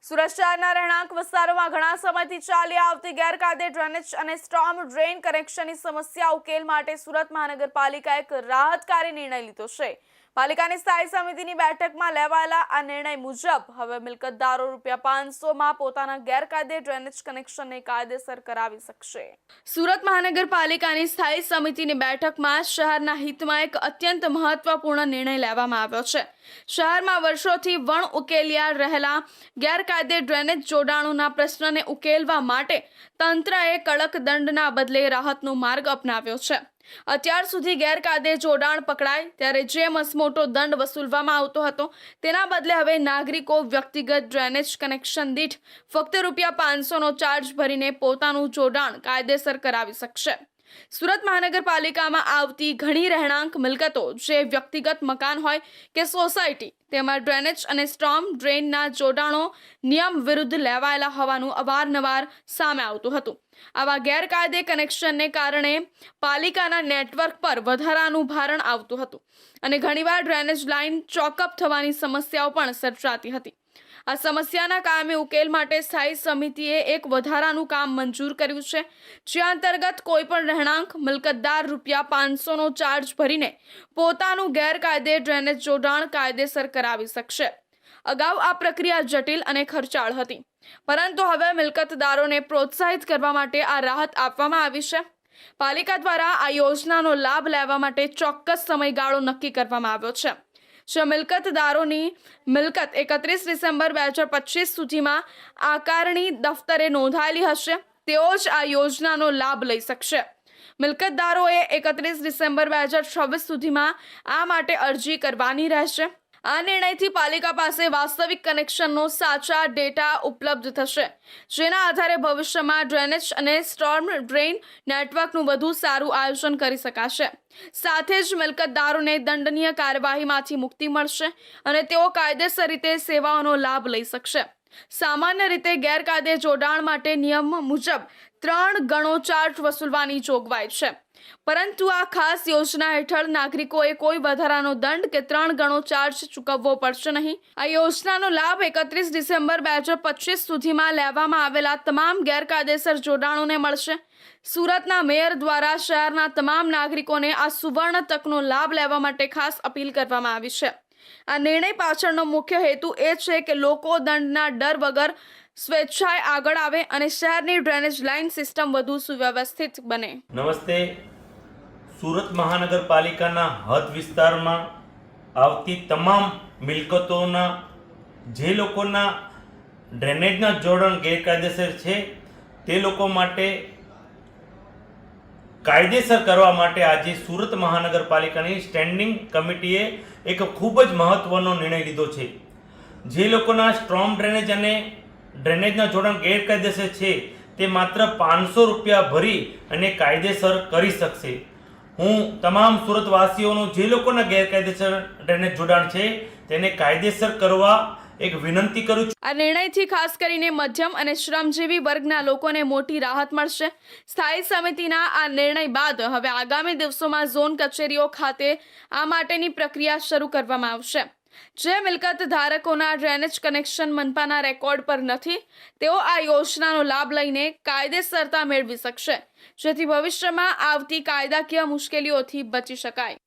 સુરત શહેરના રહેણાંક વિસ્તારોમાં ઘણા સમયથી ચાલી આવતી ગેરકાયદે ડ્રેનેજ અને સ્ટોર્મ ડ્રેન કનેક્શનની સમસ્યા ઉકેલ માટે સુરત મહાનગરપાલિકાએ એક રાહતકારી નિર્ણય લીધો છે। પાલિકાની સ્થાયી સમિતિની બેઠકમાં લેવાયેલા આ નિર્ણય મુજબ હવે મિલકતદારો ₹500માં પોતાના ગેરકાયદે ડ્રેનેજ કનેક્શનને કાયદેસર કરાવી શકશે। સુરત મહાનગરપાલિકાની સ્થાયી સમિતિની બેઠકમાં શહેરના હિતમાં એક અત્યંત મહત્વપૂર્ણ નિર્ણય લેવામાં આવ્યો છે। શહેરમાં વર્ષોથી વણ ઉકેલ્યા રહેલા ગેરકાયદે ડ્રેનેજ જોડાણોના પ્રશ્નને ઉકેલવા માટે તંત્રએ કડક દંડના બદલે રાહતનો માર્ગ અપનાવ્યો છે। અત્યાર સુધી ગેરકાયદે જોડાણ પકડાય ત્યારે જે મસમોટો દંડ વસૂલવામાં આવતો હતો તેના બદલે હવે નાગરિકો વ્યક્તિગત ડ્રેનેજ કનેક્શન દીઠ ફક્ત ₹500નો ચાર્જ ભરીને પોતાનું જોડાણ કાયદેસર કરાવી શકશે। સુરત મહાનગરપાલિકામાં આવતી ઘણી રહેણાંક મિલકતો જે વ્યક્તિગત મકાન હોય કે સોસાયટી તેમાં ડ્રેનેજ અને સ્ટોર્મ ડ્રેનના જોડાણો નિયમ વિરુદ્ધ લેવાયેલા હોવાનું અવારનવાર સામે આવતું હતું। આવા ગેરકાયદે કનેક્શનને કારણે પાલિકાના નેટવર્ક પર વધારાનું ભારણ આવતું હતું અને ઘણીવાર ડ્રેનેજ લાઇન ચોકઅપ થવાની સમસ્યાઓ પણ સર્જાતી હતી। આ સમસ્યાના કાયમી ઉકેલ માટે સ્થાયી સમિતિએ એક વધારાનું કામ મંજૂર કર્યું છે, જે અંતર્ગત કોઈપણ રહેણાંક મિલકતદાર ₹500નો ચાર્જ ભરીને પોતાનું ગેરકાયદે ડ્રેનેજ જોડાણ કાયદેસર કરાવી શકશે। અગાઉ આ પ્રક્રિયા જટિલ અને ખર્ચાળ હતી, પરંતુ હવે મિલકતદારોને પ્રોત્સાહિત કરવા માટે આ રાહત આપવામાં આવી છે। પાલિકા દ્વારા આ યોજનાનો લાભ લેવા માટે ચોક્કસ સમયગાળો નક્કી કરવામાં આવ્યો છે। જો મિલકતદારોની મિલકત 31 ડિસેમ્બર 2025 સુધીમાં આકારણી દફતરે નોંધાયેલી હશે તેઓ જ આ યોજનાનો લાભ લઈ શકશે। મિલકતદારોએ 31 ડિસેમ્બર 2026 સુધીમાં આ માટે અરજી કરવાની રહેશે। આ નિર્ણયથી પાલિકા પાસે વાસ્તવિક કનેક્શનનો સાચા ડેટા ઉપલબ્ધ થશે, જેના આધારે ભવિષ્યમાં ડ્રેનેજ અને સ્ટોર્મ ડ્રેન નેટવર્કનું વધુ સારું આયોજન કરી શકાશે। સાથે જ મિલકતદારોને દંડનીય કાર્યવાહીમાંથી મુક્તિ મળશે અને તેઓ કાયદેસર રીતે સેવાઓનો લાભ લઈ શકશે। સામાન્ય રીતે ગેરકાયદે જોડાણ માટે નિયમ મુજબ 3 ગણો ચાર્જ વસૂલવાની જોગવાઈ છે, પરંતુ આ ખાસ યોજના હેઠળ નાગરિકોએ કોઈ વધારાનો દંડ કે 3 ગણો ચાર્જ ચૂકવવો પડશે નહીં। આ યોજનાનો લાભ 31 ડિસેમ્બર 2025 સુધીમાં લેવામાં આવેલા તમામ ગેરકાયદેસર જોડાણોને મળશે। સુરતના મેયર દ્વારા શહેરના તમામ નાગરિકોને આ સુવર્ણ તકનો લાભ લેવા માટે ખાસ અપીલ કરવામાં આવી છે। આ નિર્ણય પાછળનો મુખ્ય હેતુ એ છે કે લોકો દંડના ડર વગર સ્વેચ્છાએ આગળ આવે અને શહેરની ડ્રેનેજ લાઇન સિસ્ટમ વધુ સુવ્યવસ્થિત બને। નમસ્તે। સુરત મહાનગરપાલિકાના હદ વિસ્તારમાં આવતી તમામ મિલકતોના જે લોકોના ડ્રેનેજના જોડાણ ગેરકાયદેસર છે તે લોકો માટે કાયદેસર કરવા માટે આજે સુરત મહાનગરપાલિકાની સ્ટેન્ડિંગ કમિટીએ એક ખૂબ જ મહત્વનો નિર્ણય લીધો છે। જે લોકોના સ્ટોર્મ ડ્રેનેજ અને ડ્રેનેજના જોડાણ ગેરકાયદેસર છે તે માત્ર ₹500 ભરી અને કાયદેસર કરી શકશે। હું તમામ સુરતવાસીઓનું જે લોકોના ગેરકાયદેસર ડ્રેનેજ જોડાણ છે તેને કાયદેસર કરવા એક વિનંતી કરું છું। આ નિર્ણયથી ખાસ કરીને મધ્યમ અને શ્રમજીવી વર્ગના લોકોને મોટી રાહત મળશે। સ્થાયી સમિતિના આ નિર્ણય બાદ હવે આગામી દિવસોમાં ઝોન કચેરીઓ ખાતે આ માટેની પ્રક્રિયા શરૂ કરવામાં આવશે। જે મિલકત ધારકોના ડ્રેનેજ કનેક્શન મનપાના રેકોર્ડ પર નથી તેઓ આ યોજનાનો લાભ લઈને કાયદેસરતા મેળવી શકશે, જેથી ભવિષ્યમાં આવતી કાયદાકીય મુશ્કેલીઓથી બચી શકાય।